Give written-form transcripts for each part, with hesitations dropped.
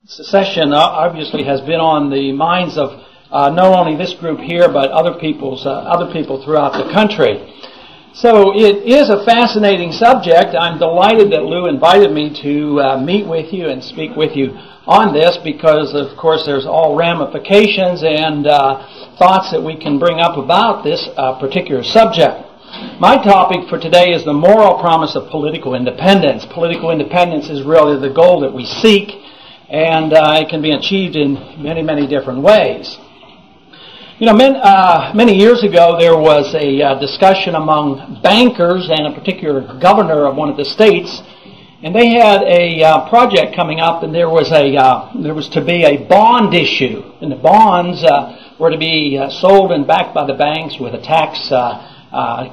Secession obviously has been on the minds of not only this group here, but other people throughout the country. So it is a fascinating subject. I'm delighted that Lou invited me to meet with you and speak with you on this because, of course, there's all ramifications and thoughts that we can bring up about this particular subject. My topic for today is the moral promise of political independence. Political independence is really the goal that we seek, and it can be achieved in many, many different ways. You know, many years ago there was a discussion among bankers and a particular governor of one of the states, and they had a project coming up, and there was to be a bond issue, and the bonds were to be sold and backed by the banks with a tax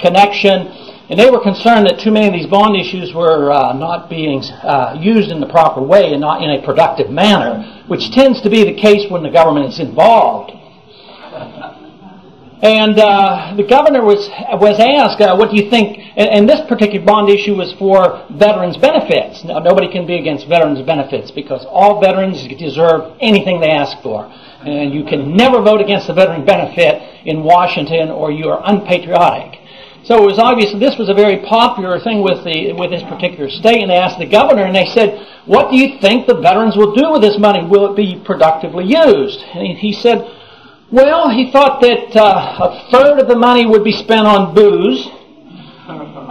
connection. And they were concerned that too many of these bond issues were not being used in the proper way and not in a productive manner, which tends to be the case when the government is involved. And the governor was asked, what do you think? And this particular bond issue was for veterans' benefits. Now, nobody can be against veterans' benefits because all veterans deserve anything they ask for. And you can never vote against the veteran benefit in Washington or you are unpatriotic. So it was obvious that this was a very popular thing with this particular state, and they asked the governor, and they said, what do you think the veterans will do with this money? Will it be productively used? And he said, well, he thought that a third of the money would be spent on booze.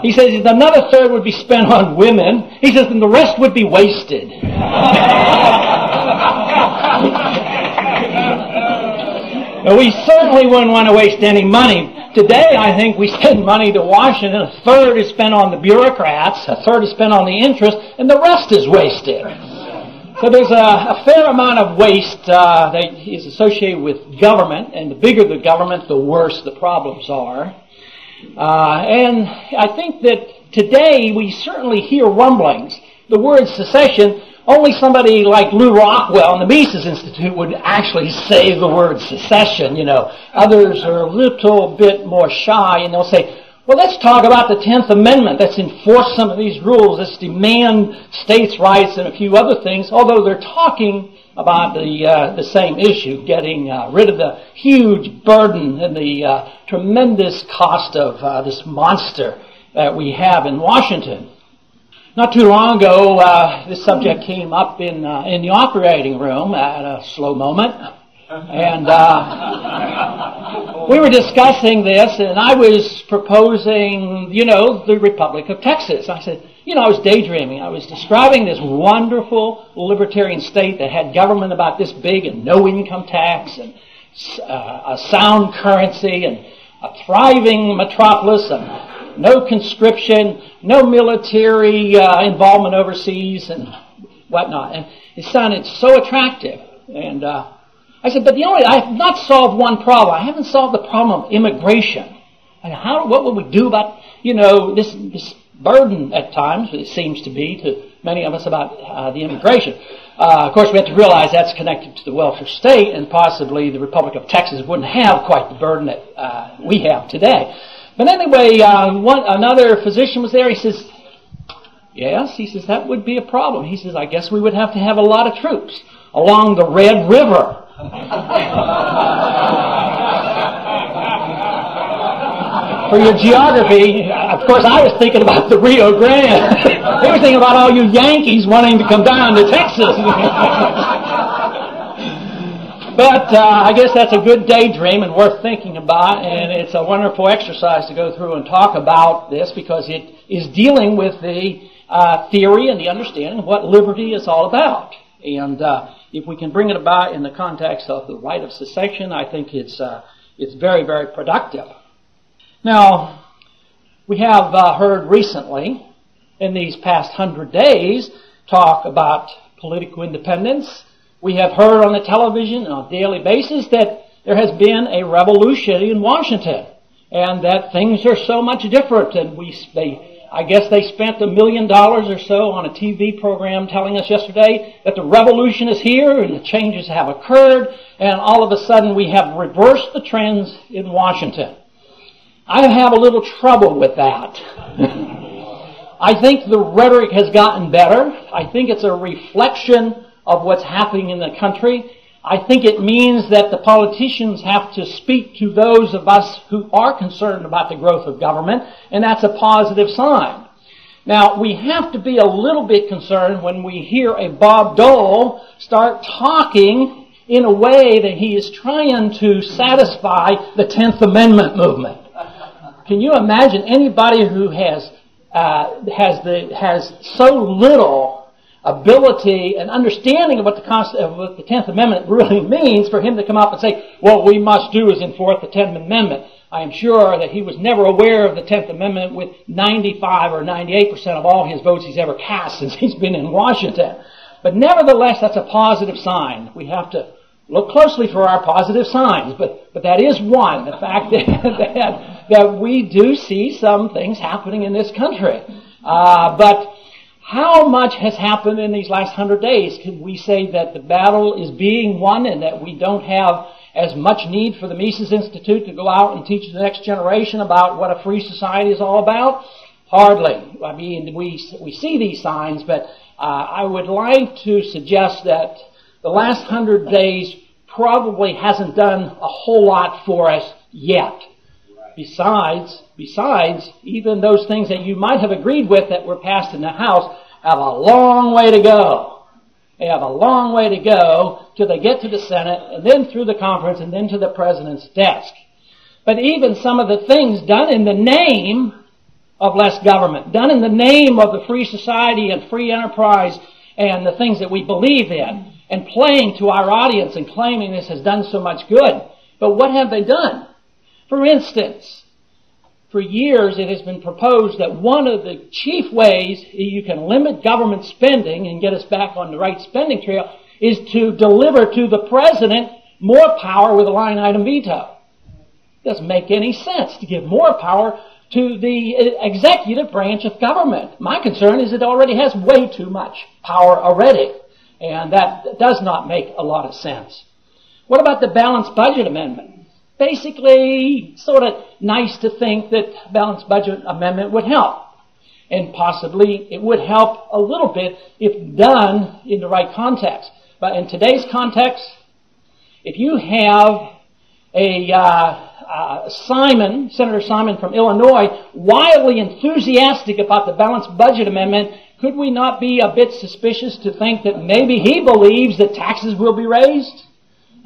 He says another third would be spent on women. He says, and the rest would be wasted. Now, we certainly wouldn't want to waste any money. Today, I think we send money to Washington. A third is spent on the bureaucrats, a third is spent on the interest, and the rest is wasted. So there's a fair amount of waste that is associated with government, and the bigger the government, the worse the problems are. And I think that today we certainly hear rumblings. The word secession, only somebody like Lew Rockwell and the Mises Institute would actually say the word secession, you know. Others are a little bit more shy, and they'll say, well, let's talk about the 10th Amendment. Let's enforce some of these rules. Let's demand states' rights and a few other things, although they're talking about the same issue, getting rid of the huge burden and the tremendous cost of this monster that we have in Washington. Not too long ago, this subject came up in the operating room at a slow moment. And we were discussing this, and I was proposing, the Republic of Texas. I said, I was daydreaming. I was describing this wonderful libertarian state that had government about this big and no income tax and a sound currency and a thriving metropolis and no conscription, no military involvement overseas and whatnot. And it sounded so attractive. And I said, but I have not solved one problem. I haven't solved the problem of immigration. And what would we do about, this burden at times, it seems to be to many of us about the immigration. Of course, we have to realize that's connected to the welfare state, and possibly the Republic of Texas wouldn't have quite the burden that we have today. But anyway, another physician was there. He says, yes, he says, that would be a problem. He says, I guess we would have to have a lot of troops along the Red River. For your geography, of course, I was thinking about the Rio Grande. They were thinking about all you Yankees wanting to come down to Texas. But I guess that's a good daydream and worth thinking about, and it's a wonderful exercise to go through and talk about this because it is dealing with the theory and the understanding of what liberty is all about. And if we can bring it about in the context of the right of secession, I think it's very, very productive. Now, we have heard recently, in these past 100 days, talk about political independence. We have heard on the television on a daily basis that there has been a revolution in Washington and that things are so much different. And I guess they spent $1 million or so on a TV program telling us yesterday that the revolution is here and the changes have occurred, and all of a sudden we have reversed the trends in Washington. I have a little trouble with that. I think the rhetoric has gotten better. I think it's a reflection of what's happening in the country. I think it means that the politicians have to speak to those of us who are concerned about the growth of government, and that's a positive sign. Now, we have to be a little bit concerned when we hear a Bob Dole start talking in a way that he is trying to satisfy the 10th Amendment movement. Can you imagine anybody who has so little ability and understanding of what the 10th Amendment really means for him to come up and say, what we must do is enforce the 10th Amendment? I am sure that he was never aware of the 10th Amendment with 95 or 98% of all his votes he's ever cast since he's been in Washington. But nevertheless, that's a positive sign. We have to look closely for our positive signs, but that is one, the fact that we do see some things happening in this country. But how much has happened in these last 100 days? Can we say that the battle is being won and that we don't have as much need for the Mises Institute to go out and teach the next generation about what a free society is all about? Hardly. I mean, we see these signs, but I would like to suggest that the last 100 days probably hasn't done a whole lot for us yet. Besides, even those things that you might have agreed with that were passed in the House have a long way to go. They have a long way to go till they get to the Senate and then through the conference and then to the President's desk. But even some of the things done in the name of less government, done in the name of the free society and free enterprise and the things that we believe in, and playing to our audience and claiming this has done so much good. But what have they done? For instance, for years it has been proposed that one of the chief ways you can limit government spending and get us back on the right spending trail is to deliver to the President more power with a line item veto. It doesn't make any sense to give more power to the executive branch of government. My concern is it already has way too much power already, and that does not make a lot of sense. What about the balanced budget amendment? Basically, sort of nice to think that balanced budget amendment would help. And possibly it would help a little bit if done in the right context. But in today's context, if you have Senator Simon from Illinois, wildly enthusiastic about the balanced budget amendment, could we not be a bit suspicious to think that maybe he believes that taxes will be raised?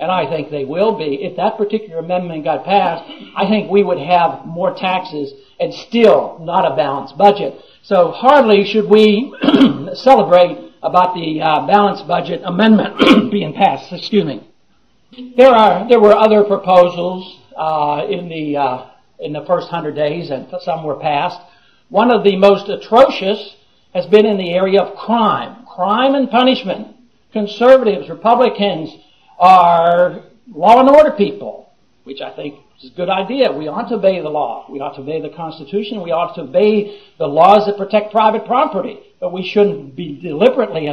And I think they will be. If that particular amendment got passed, I think we would have more taxes and still not a balanced budget. So hardly should we celebrate about the balanced budget amendment being passed. Excuse me. There were other proposals in the first 100 days, and some were passed. One of the most atrocious has been in the area of crime and punishment. Conservatives, Republicans are law and order people, which I think is a good idea. We ought to obey the law. We ought to obey the Constitution. We ought to obey the laws that protect private property. But we shouldn't be deliberately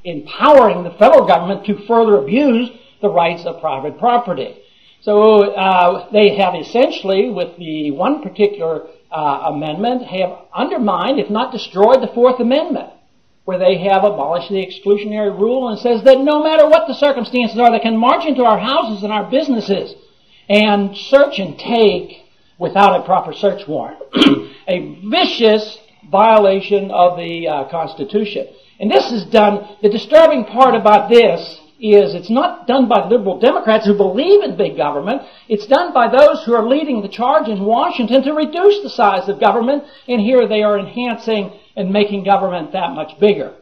empowering the federal government to further abuse the rights of private property. So they have essentially, with the one particular amendment, have undermined, if not destroyed, the Fourth Amendment, where they have abolished the exclusionary rule and says that no matter what the circumstances are, they can march into our houses and our businesses and search and take without a proper search warrant. A vicious violation of the Constitution. And this is done, the disturbing part about this is it's not done by liberal Democrats who believe in big government. It's done by those who are leading the charge in Washington to reduce the size of government, and here they are enhancing and making government that much bigger.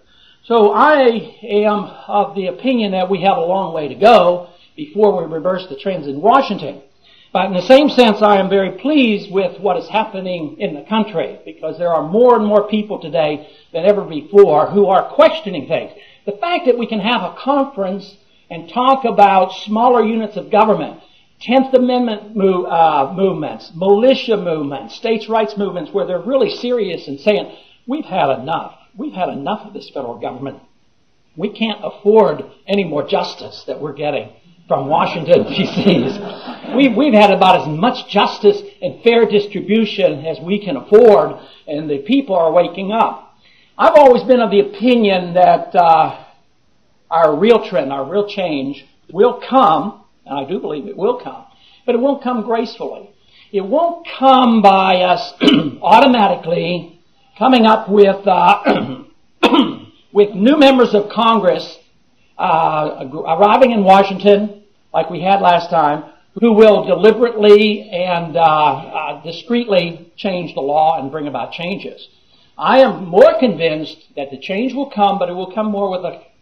So I am of the opinion that we have a long way to go before we reverse the trends in Washington. But in the same sense, I am very pleased with what is happening in the country, because there are more and more people today than ever before who are questioning things. The fact that we can have a conference and talk about smaller units of government, 10th Amendment movements, militia movements, states' rights movements, where they're really serious and saying, we've had enough. We've had enough of this federal government. We can't afford any more justice that we're getting from Washington, D.C. We've had about as much justice and fair distribution as we can afford, and the people are waking up. I've always been of the opinion that our real trend, our real change will come, and I do believe it will come, but it won't come gracefully. It won't come by us automatically coming up with with new members of Congress arriving in Washington, like we had last time, who will deliberately and discreetly change the law and bring about changes. I am more convinced that the change will come, but it will come more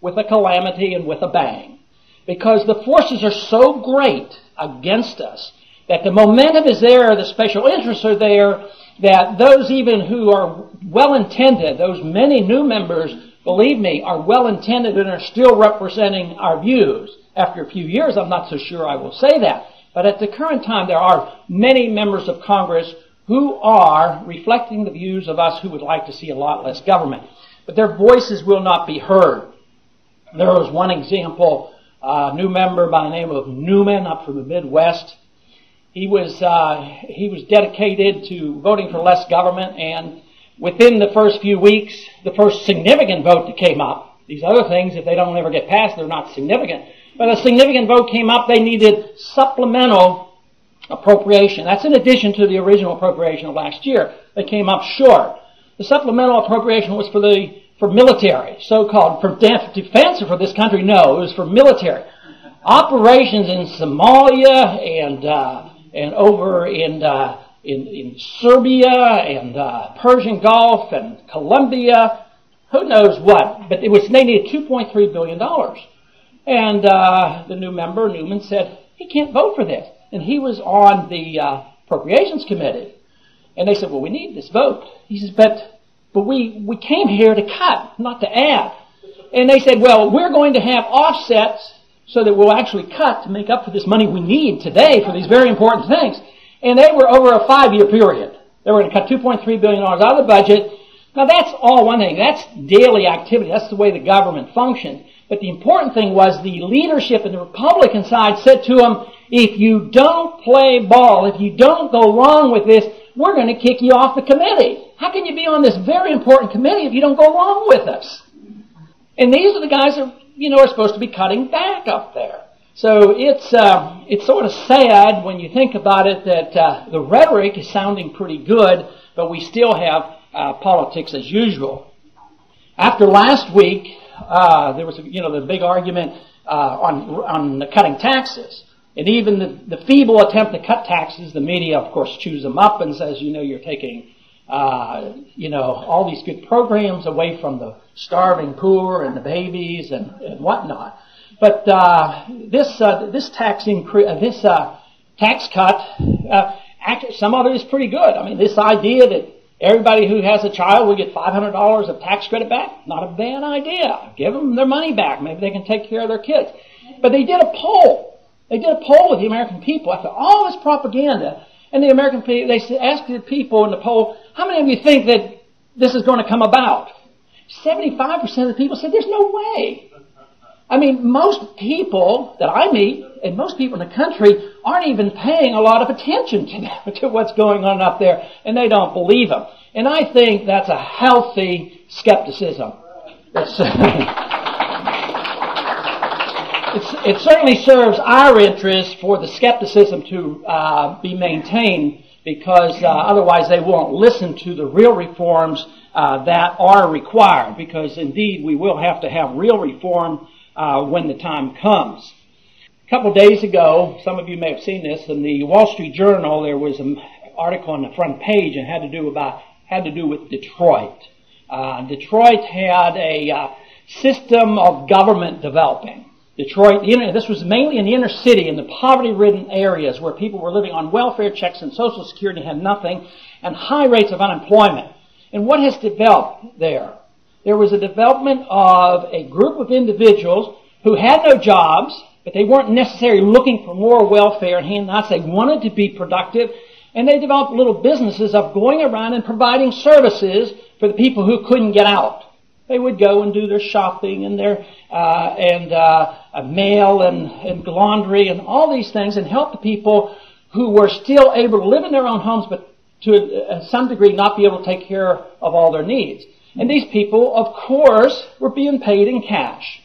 with a calamity and with a bang. Because the forces are so great against us that the momentum is there, the special interests are there, that those even who are well-intended, those many new members, believe me, are well-intended and are still representing our views. After a few years, I'm not so sure I will say that. But at the current time, there are many members of Congress who are reflecting the views of us who would like to see a lot less government. But their voices will not be heard. There was one example, a new member by the name of Newman up from the Midwest. He was dedicated to voting for less government, and within the first few weeks, the first significant vote that came up, these other things, if they don't ever get passed, they're not significant. But a significant vote came up, they needed supplemental appropriation. That's in addition to the original appropriation of last year. They came up short. The supplemental appropriation was for military, so-called, for defense or for this country? No, it was for military. Operations in Somalia and over in Serbia and Persian Gulf and Colombia, who knows what, but they needed $2.3 billion. And the new member, Newman, said he can't vote for this. And he was on the Appropriations Committee. And they said, well, we need this vote. He says, but we came here to cut, not to add. And they said, well, we're going to have offsets so that we'll actually cut to make up for this money we need today for these very important things. And they were over a 5-year period. They were going to cut $2.3 billion out of the budget. Now that's all one thing. That's daily activity. That's the way the government functions. But the important thing was the leadership in the Republican side said to them, if you don't play ball, if you don't go along with this, we're going to kick you off the committee. How can you be on this very important committee if you don't go along with us? And these are the guys that, are supposed to be cutting back up there. So it's sort of sad when you think about it that the rhetoric is sounding pretty good, but we still have politics as usual. After last week, there was the big argument on cutting taxes. And even the feeble attempt to cut taxes, the media, of course, chews them up and says, you're taking, all these good programs away from the starving poor and the babies and whatnot. But this tax cut, actually, some of it is pretty good. I mean, this idea that everybody who has a child will get $500 of tax credit back, not a bad idea. Give them their money back. Maybe they can take care of their kids. But they did a poll. They did a poll with the American people after all this propaganda. And the American people, they asked the people in the poll, how many of you think that this is going to come about? 75% of the people said, there's no way. I mean, most people that I meet and most people in the country aren't even paying a lot of attention to what's going on up there, and they don't believe them. And I think that's a healthy skepticism. It certainly serves our interest for the skepticism to be maintained, because otherwise they won't listen to the real reforms that are required, because indeed we will have to have real reform when the time comes. A couple of days ago, some of you may have seen this, in the Wall Street Journal there was an article on the front page and had to do with Detroit. Detroit had a system of government developing. Detroit, this was mainly in the inner city, in the poverty-ridden areas where people were living on welfare checks and Social Security, had nothing, and high rates of unemployment. And what has developed there? There was a development of a group of individuals who had no jobs, but they weren't necessarily looking for more welfare and handouts. They wanted to be productive, and they developed little businesses of going around and providing services for the people who couldn't get out. They would go and do their shopping and their mail and laundry and all these things, and help the people who were still able to live in their own homes, but to some degree not be able to take care of all their needs. And these people, of course, were being paid in cash.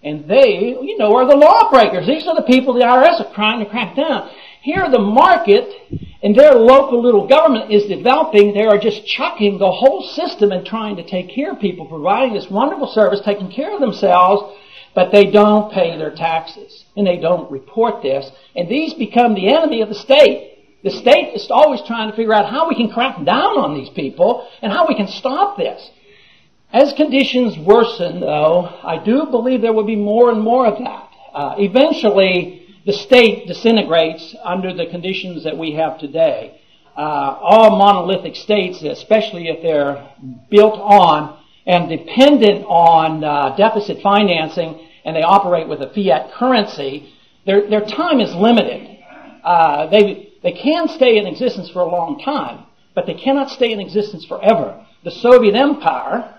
And they, are the lawbreakers. These are the people the IRS are trying to crack down. Here the market and their local little government is developing. They are just chucking the whole system and trying to take care of people, providing this wonderful service, taking care of themselves, but they don't pay their taxes. And they don't report this. And these become the enemy of the state. The state is always trying to figure out how we can crack down on these people and how we can stop this. As conditions worsen, though, I do believe there will be more and more of that. Eventually, the state disintegrates under the conditions that we have today. All monolithic states, especially if they're built on and dependent on deficit financing and they operate with a fiat currency, their time is limited. They can stay in existence for a long time, but they cannot stay in existence forever. The Soviet Empire,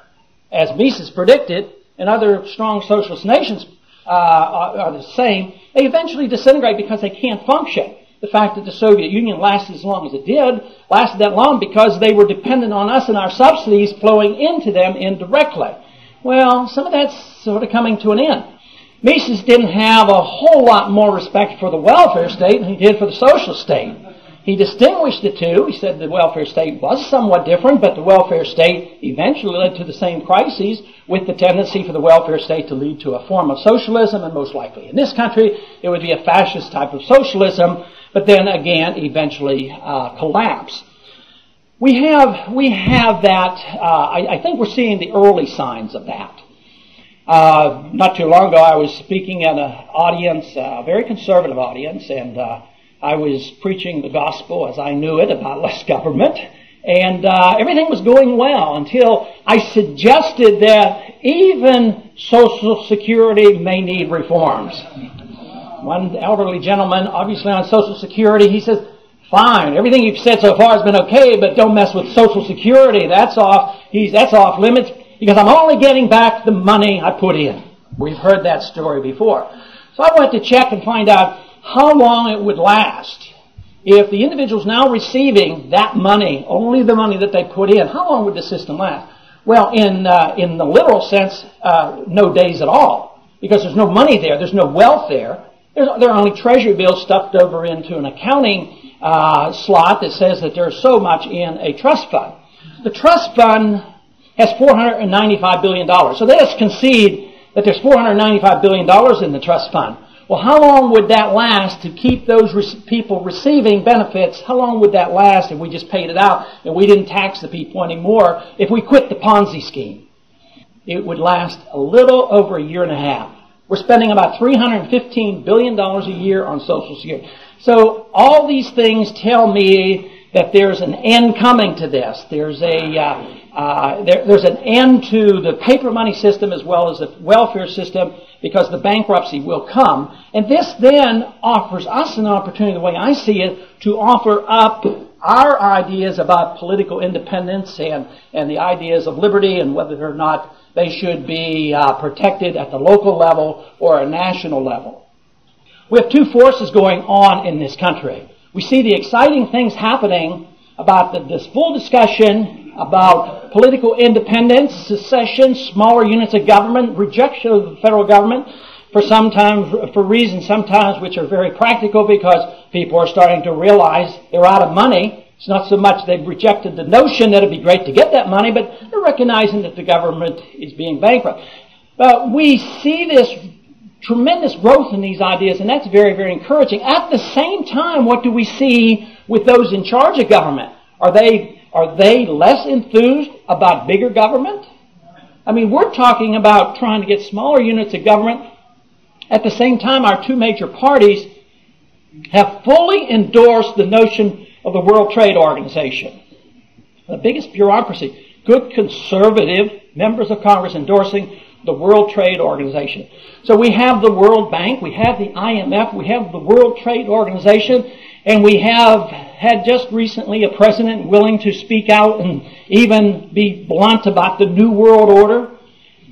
as Mises predicted, and other strong socialist nations are the same, they eventually disintegrate because they can't function. The fact that the Soviet Union lasted as long as it did, lasted that long because they were dependent on us and our subsidies flowing into them indirectly. Well, some of that's sort of coming to an end. Mises didn't have a whole lot more respect for the welfare state than he did for the social state. He distinguished the two. He said the welfare state was somewhat different, but the welfare state eventually led to the same crises, with the tendency for the welfare state to lead to a form of socialism, and most likely in this country it would be a fascist type of socialism, but then again eventually collapse. We have that. I think we're seeing the early signs of that. Not too long ago, I was speaking at an audience, a very conservative audience, and I was preaching the gospel as I knew it about less government, and everything was going well until I suggested that even Social Security may need reforms. One elderly gentleman, obviously on Social Security, he says, "Fine, everything you've said so far has been okay, but don't mess with Social Security. That's off limits because I'm only getting back the money I put in." We've heard that story before. So I went to check and find out how long it would last. If the individual's now receiving that money, only the money that they put in, how long would the system last? Well, in the literal sense, no days at all, because there's no money there, there's no wealth there. There are only treasury bills stuffed over into an accounting slot that says that there's so much in a trust fund. The trust fund has $495 billion. So let us concede that there's $495 billion in the trust fund. Well, how long would that last to keep those people receiving benefits? How long would that last if we just paid it out and we didn't tax the people anymore? If we quit the Ponzi scheme, it would last a little over a year and a half. We're spending about $315 billion a year on Social Security. So all these things tell me that there's an end coming to this. There's an end to the paper money system as well as the welfare system, because the bankruptcy will come. And this then offers us an opportunity, the way I see it, to offer up our ideas about political independence and the ideas of liberty and whether or not they should be protected at the local level or a national level. We have two forces going on in this country. We see the exciting things happening about this full discussion about political independence, secession, smaller units of government, rejection of the federal government for reasons sometimes which are very practical, because people are starting to realize they're out of money. It's not so much they've rejected the notion that it'd be great to get that money, but they're recognizing that the government is being bankrupt. But we see this tremendous growth in these ideas, and that's very, very encouraging. At the same time, what do we see with those in charge of government? Are they less enthused about bigger government? I mean, we're talking about trying to get smaller units of government. At the same time, our two major parties have fully endorsed the notion of the World Trade Organization. The biggest bureaucracy, good conservative members of Congress endorsing the World Trade Organization. So we have the World Bank, we have the IMF, we have the World Trade Organization, and we have had just recently a president willing to speak out and even be blunt about the New World Order,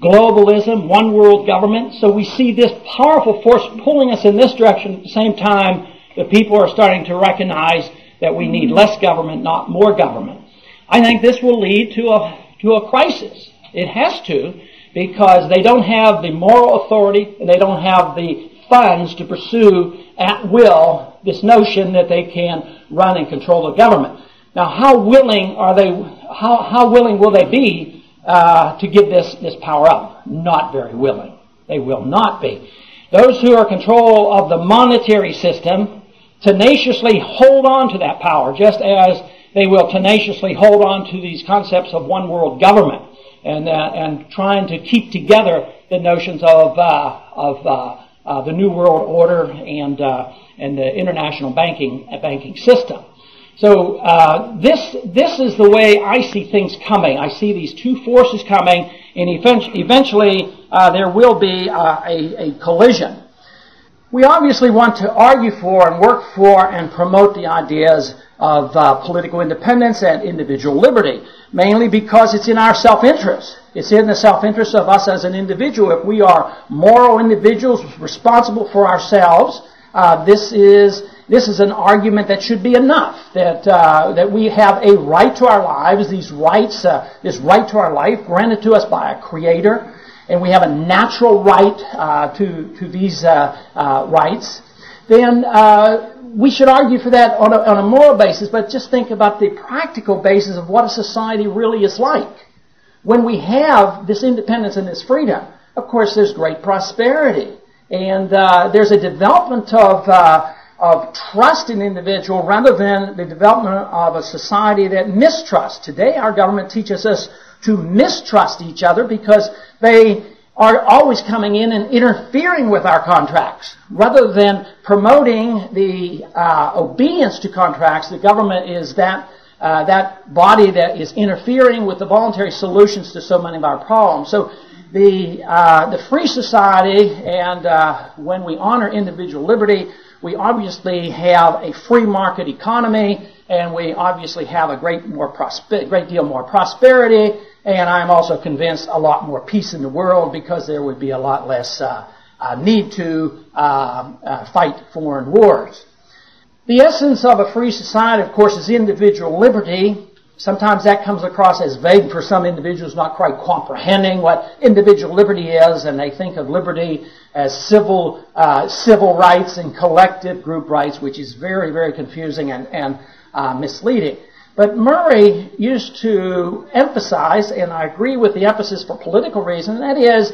globalism, one world government. So we see this powerful force pulling us in this direction. At the same time, the people are starting to recognize that we need less government, not more government. I think this will lead to a crisis. It has to, because they don't have the moral authority and they don't have the funds to pursue at will this notion that they can run and control the government. Now, how willing are they? How willing will they be to give this power up? Not very willing. They will not be. Those who are in control of the monetary system tenaciously hold on to that power, just as they will tenaciously hold on to these concepts of one world government and trying to keep together the notions of the New World Order and the international banking system. So this is the way I see things coming. I see these two forces coming, and eventually there will be a collision. We obviously want to argue for and work for and promote the ideas of political independence and individual liberty, mainly because it's in our self-interest. It's in the self-interest of us as an individual. If we are moral individuals responsible for ourselves, this is an argument that should be enough, that we have a right to our lives, this right to our life granted to us by a creator, and we have a natural right to these rights. Then we should argue for that on a moral basis, but just think about the practical basis of what a society really is like. When we have this independence and this freedom, of course there's great prosperity, and there's a development of trust in the individual rather than the development of a society that mistrusts. Today our government teaches us to mistrust each other because they are always coming in and interfering with our contracts. Rather than promoting the obedience to contracts, the government is that body that is interfering with the voluntary solutions to so many of our problems. So the free society, and when we honor individual liberty, we obviously have a free market economy, and we obviously have a great deal more prosperity, and I'm also convinced a lot more peace in the world because there would be a lot less need to fight foreign wars. The essence of a free society, of course, is individual liberty. Sometimes that comes across as vague for some individuals, not quite comprehending what individual liberty is, and they think of liberty as civil rights and collective group rights, which is very, very confusing and misleading. But Murray used to emphasize, and I agree with the emphasis for political reasons, and that is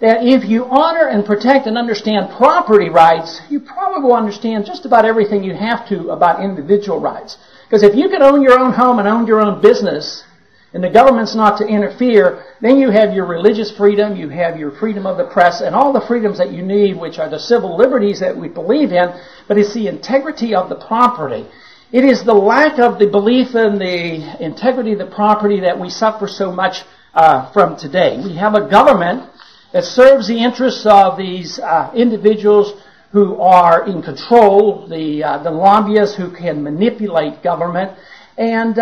that if you honor and protect and understand property rights, you probably will understand just about everything you have to about individual rights. Because if you can own your own home and own your own business, and the government's not to interfere, then you have your religious freedom, you have your freedom of the press, and all the freedoms that you need, which are the civil liberties that we believe in, but it's the integrity of the property. It is the lack of the belief in the integrity of the property that we suffer so much from today. We have a government that serves the interests of these individuals who are in control, the lobbyists who can manipulate government, and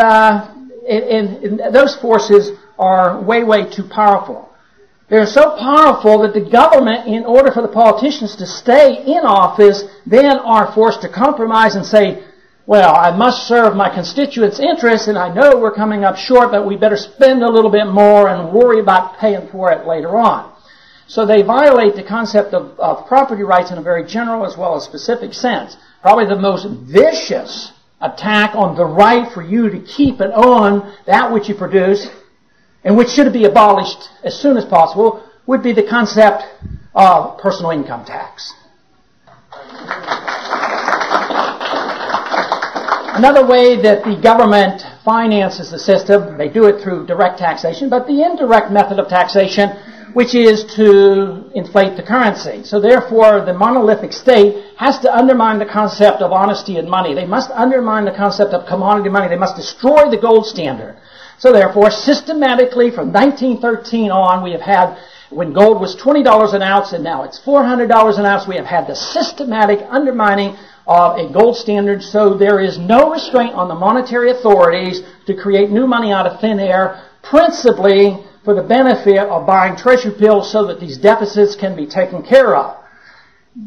those forces are way, way too powerful. They're so powerful that the government, in order for the politicians to stay in office, then are forced to compromise and say, well, I must serve my constituents' interests, and I know we're coming up short, but we better spend a little bit more and worry about paying for it later on. So they violate the concept of property rights in a very general as well as specific sense. Probably the most vicious attack on the right for you to keep and own that which you produce, and which should be abolished as soon as possible, would be the concept of personal income tax. Another way that the government finances the system, they do it through direct taxation, but the indirect method of taxation, which is to inflate the currency. So therefore, the monolithic state has to undermine the concept of honesty in money. They must undermine the concept of commodity money. They must destroy the gold standard. So therefore, systematically, from 1913 on, we have had, when gold was $20 an ounce and now it's $400 an ounce, we have had the systematic undermining of a gold standard, so there is no restraint on the monetary authorities to create new money out of thin air, principally for the benefit of buying treasury bills so that these deficits can be taken care of.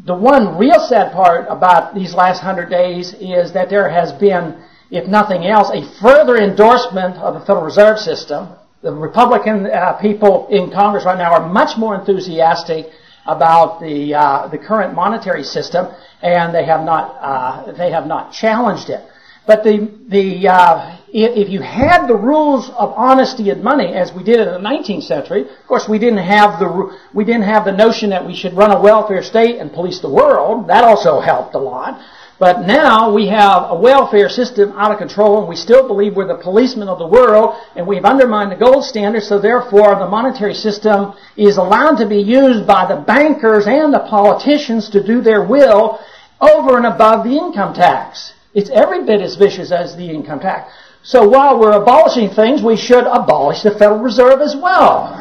The one real sad part about these last 100 days is that there has been, if nothing else, a further endorsement of the Federal Reserve System. the Republican people in Congress right now are much more enthusiastic about the current monetary system, and they have not challenged it. But if you had the rules of honesty and money as we did in the 19th century, of course we didn't have the notion that we should run a welfare state and police the world. That also helped a lot. But now we have a welfare system out of control, and we still believe we're the policemen of the world, and we've undermined the gold standard, so therefore the monetary system is allowed to be used by the bankers and the politicians to do their will over and above the income tax. It's every bit as vicious as the income tax. So while we're abolishing things, we should abolish the Federal Reserve as well.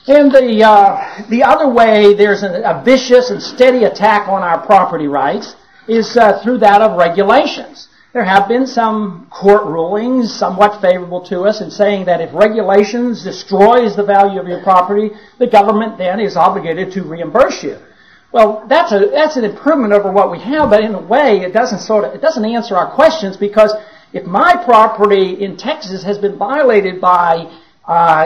And the other way there's a vicious and steady attack on our property rights is through that of regulations. There have been some court rulings somewhat favorable to us in saying that if regulations destroys the value of your property, the government then is obligated to reimburse you. Well, that's an improvement over what we have, but in a way it doesn't answer our questions, because if my property in Texas has been violated by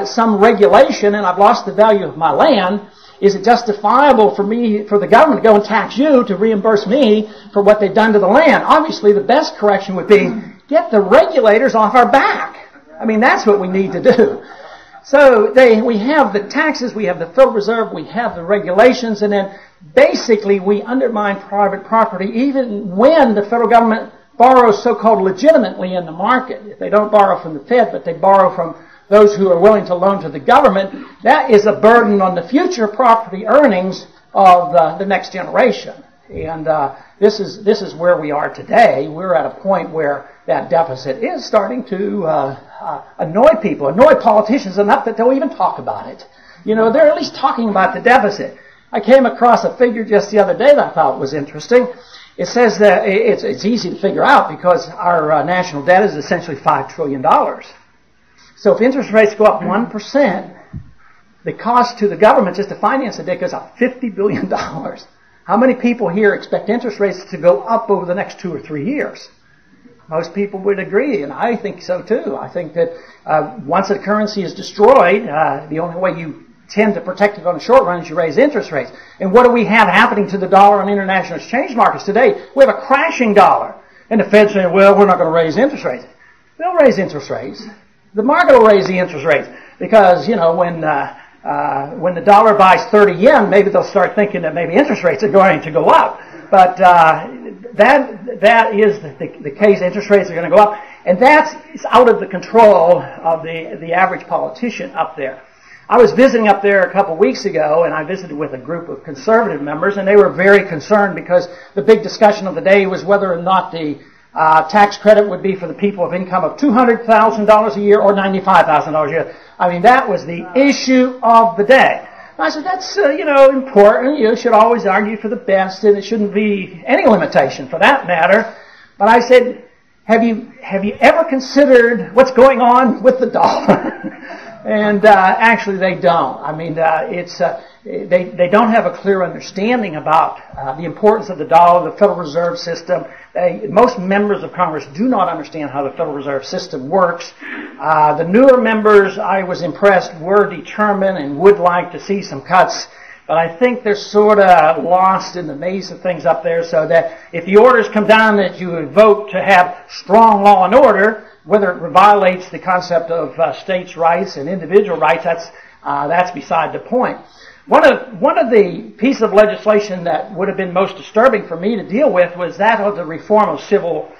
some regulation and I've lost the value of my land, is it justifiable for the government to go and tax you to reimburse me for what they've done to the land? Obviously, the best correction would be get the regulators off our back. I mean, that's what we need to do. So we have the taxes, we have the Federal Reserve, we have the regulations, and then basically we undermine private property even when the federal government borrows so-called legitimately in the market. If they don't borrow from the Fed, but they borrow from those who are willing to loan to the government, that is a burden on the future property earnings of the next generation. And this is where we are today. We're at a point where that deficit is starting to annoy people, annoy politicians enough that they'll even talk about it. You know, they're at least talking about the deficit. I came across a figure just the other day that I thought was interesting. It says that it's easy to figure out because our national debt is essentially $5 trillion. So if interest rates go up 1%, the cost to the government just to finance the debt goes up $50 billion. How many people here expect interest rates to go up over the next 2 or 3 years? Most people would agree, and I think so too. I think that once a currency is destroyed, the only way you tend to protect it on the short run is you raise interest rates. And what do we have happening to the dollar on international exchange markets today? We have a crashing dollar. And the Fed's saying, well, we're not going to raise interest rates. They'll raise interest rates. The market will raise the interest rates because, you know, when the dollar buys 30 yen, maybe they'll start thinking that maybe interest rates are going to go up. But that is the case. Interest rates are going to go up, and that's out of the control of the average politician up there. I was visiting up there a couple weeks ago, and I visited with a group of conservative members, and they were very concerned because the big discussion of the day was whether or not the tax credit would be for the people of income of $200,000 a year or $95,000 a year. I mean, that was the issue of the day. And I said, that's, important. You should always argue for the best, and it shouldn't be any limitation for that matter. But I said, have you ever considered what's going on with the dollar? And actually they don't. I mean, they don't have a clear understanding about the importance of the dollar, the Federal Reserve System. Most members of Congress do not understand how the Federal Reserve System works. The newer members, I was impressed, were determined and would like to see some cuts. But I think they're sort of lost in the maze of things up there, so that if the orders come down that you would vote to have strong law and order, whether it violates the concept of states' rights and individual rights, that's beside the point. One of the pieces of legislation that would have been most disturbing for me to deal with was that of the reform of civil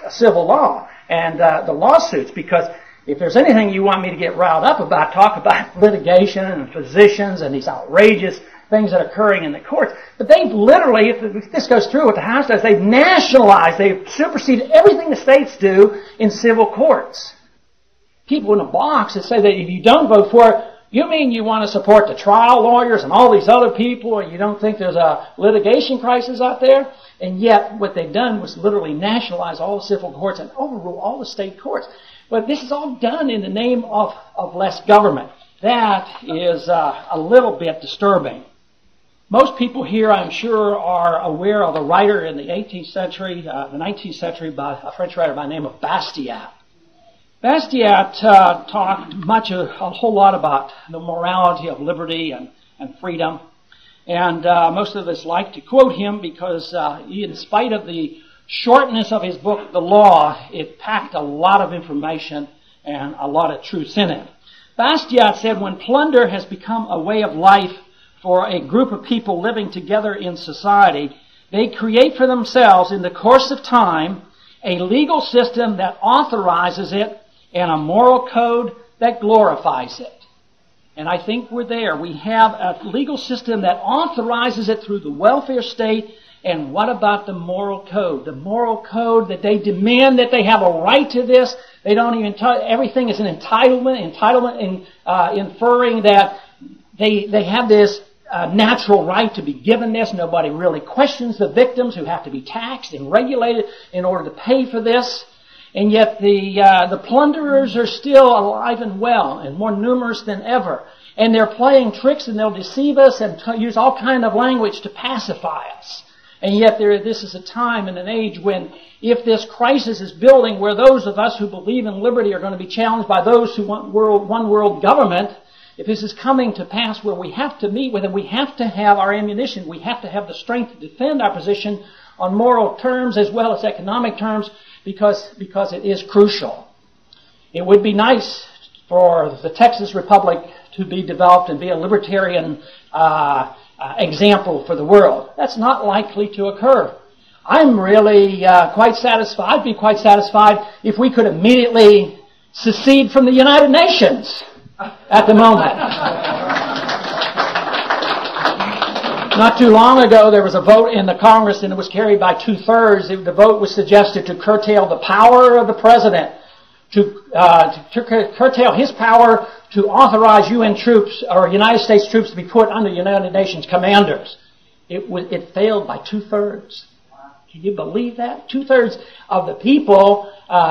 law and the lawsuits, because if there's anything you want me to get riled up about, talk about litigation and physicians and these outrageous things that are occurring in the courts. But they've literally, if this goes through, what the House does, they've nationalized, they've superseded everything the states do in civil courts. People in a box that say that if you don't vote for it, you mean you want to support the trial lawyers and all these other people, and you don't think there's a litigation crisis out there? And yet, what they've done was literally nationalize all the civil courts and overrule all the state courts. But this is all done in the name of less government. That is a little bit disturbing. Most people here, I'm sure, are aware of a writer in the 18th century, the 19th century, by a French writer by the name of Bastiat. Bastiat talked a whole lot about the morality of liberty and freedom. And most of us like to quote him because in spite of the shortness of his book, The Law, it packed a lot of information and a lot of truths in it. Bastiat said, when plunder has become a way of life for a group of people living together in society, they create for themselves in the course of time a legal system that authorizes it and a moral code that glorifies it. And I think we're there. We have a legal system that authorizes it through the welfare state. And what about the moral code? The moral code that they demand that they have a right to this. They don't even everything is an entitlement inferring that they have this natural right to be given this. Nobody really questions the victims who have to be taxed and regulated in order to pay for this. And yet the plunderers are still alive and well and more numerous than ever. And they're playing tricks and they'll deceive us and use all kind of language to pacify us. And yet this is a time and an age when if this crisis is building where those of us who believe in liberty are going to be challenged by those who want one world government, if this is coming to pass where we have to meet with them, we have to have our ammunition. We have to have the strength to defend our position on moral terms as well as economic terms because it is crucial. It would be nice for the Texas Republic to be developed and be a libertarian example for the world. That's not likely to occur. I'm really quite satisfied. I'd be quite satisfied if we could immediately secede from the United Nations at the moment. Not too long ago, there was a vote in the Congress, and it was carried by 2/3. The vote was suggested to curtail the power of the president, to curtail his power to authorize UN troops or United States troops to be put under United Nations commanders. It failed by 2/3. Can you believe that? 2/3 of the people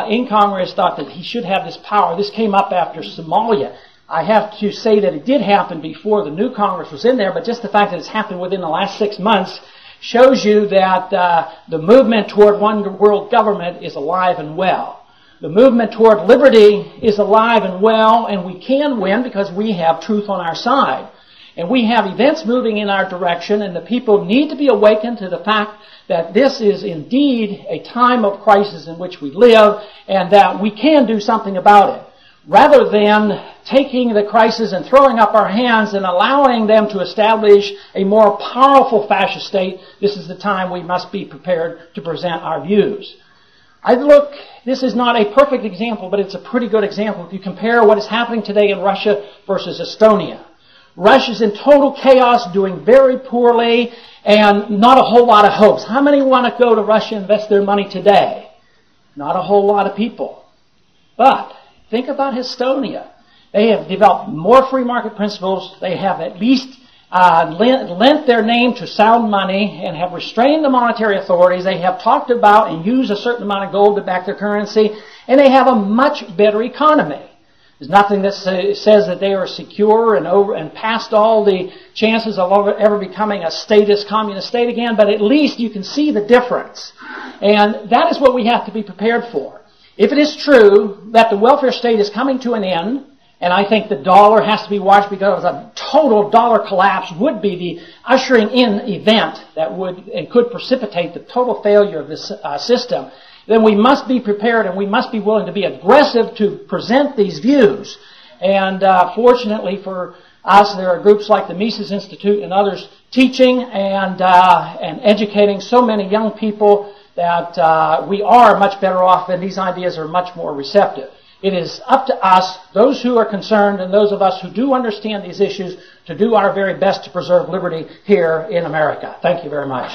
in Congress thought that he should have this power. This came up after Somalia. I have to say that it did happen before the new Congress was in there, but just the fact that it's happened within the last 6 months shows you that the movement toward one world government is alive and well. The movement toward liberty is alive and well, and we can win because we have truth on our side. And we have events moving in our direction, and the people need to be awakened to the fact that this is indeed a time of crisis in which we live, and that we can do something about it. Rather than taking the crisis and throwing up our hands and allowing them to establish a more powerful fascist state, this is the time we must be prepared to present our views. This is not a perfect example, but it's a pretty good example if you compare what is happening today in Russia versus Estonia. Russia's in total chaos, doing very poorly, and not a whole lot of hopes. How many want to go to Russia and invest their money today? Not a whole lot of people. But think about Estonia. They have developed more free market principles. They have at least lent their name to sound money and have restrained the monetary authorities. They have talked about and used a certain amount of gold to back their currency, and they have a much better economy. There's nothing that says that they are secure and past all the chances of ever becoming a statist communist state again, but at least you can see the difference. And that is what we have to be prepared for. If it is true that the welfare state is coming to an end, and I think the dollar has to be watched because a total dollar collapse would be the ushering in event that would and could precipitate the total failure of this system, then we must be prepared and we must be willing to be aggressive to present these views. And fortunately for us, there are groups like the Mises Institute and others teaching and educating so many young people that we are much better off and these ideas are much more receptive. It is up to us, those who are concerned and those of us who do understand these issues, to do our very best to preserve liberty here in America. Thank you very much.